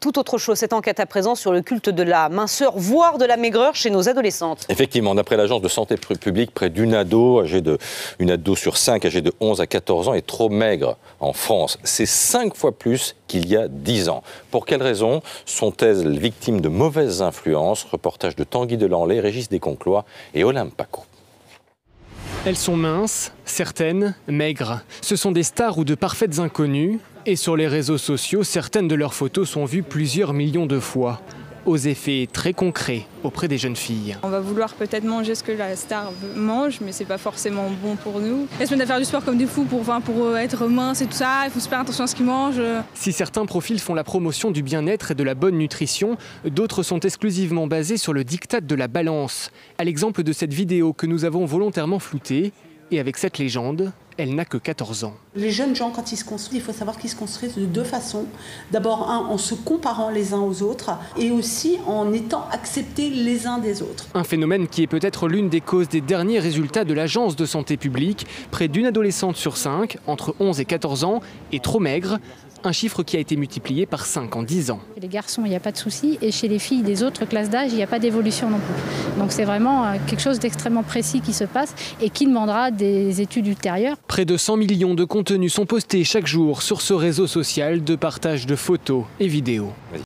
Tout autre chose, cette enquête à présent sur le culte de la minceur, voire de la maigreur chez nos adolescentes. Effectivement, d'après l'agence de santé publique, près d'une ado sur 5 âgée de 11 à 14 ans est trop maigre en France. C'est 5 fois plus qu'il y a 10 ans. Pour quelles raisons sont-elles victimes de mauvaises influences? Reportage de Tanguy Delanlay, Régis Desconclois et Olympe Paco. Elles sont minces, certaines maigres. Ce sont des stars ou de parfaites inconnues. Et sur les réseaux sociaux, certaines de leurs photos sont vues plusieurs millions de fois, aux effets très concrets auprès des jeunes filles. On va vouloir peut-être manger ce que la star mange, mais c'est pas forcément bon pour nous. Elles se mettent à faire du sport comme des fous pour être mince et tout ça, il faut se faire attention à ce qu'ils mangent. Si certains profils font la promotion du bien-être et de la bonne nutrition, d'autres sont exclusivement basés sur le diktat de la balance. À l'exemple de cette vidéo que nous avons volontairement floutée, et avec cette légende, elle n'a que 14 ans. Les jeunes gens, quand ils se construisent, il faut savoir qu'ils se construisent de deux façons. D'abord, en se comparant les uns aux autres et aussi en étant acceptés les uns des autres. Un phénomène qui est peut-être l'une des causes des derniers résultats de l'Agence de santé publique. Près d'une adolescente sur 5, entre 11 et 14 ans, est trop maigre. Un chiffre qui a été multiplié par 5 en 10 ans. Chez les garçons, il n'y a pas de souci, et chez les filles des autres classes d'âge, il n'y a pas d'évolution non plus. Donc c'est vraiment quelque chose d'extrêmement précis qui se passe et qui demandera des études ultérieures. Près de 100 millions de contenus sont postés chaque jour sur ce réseau social de partage de photos et vidéos.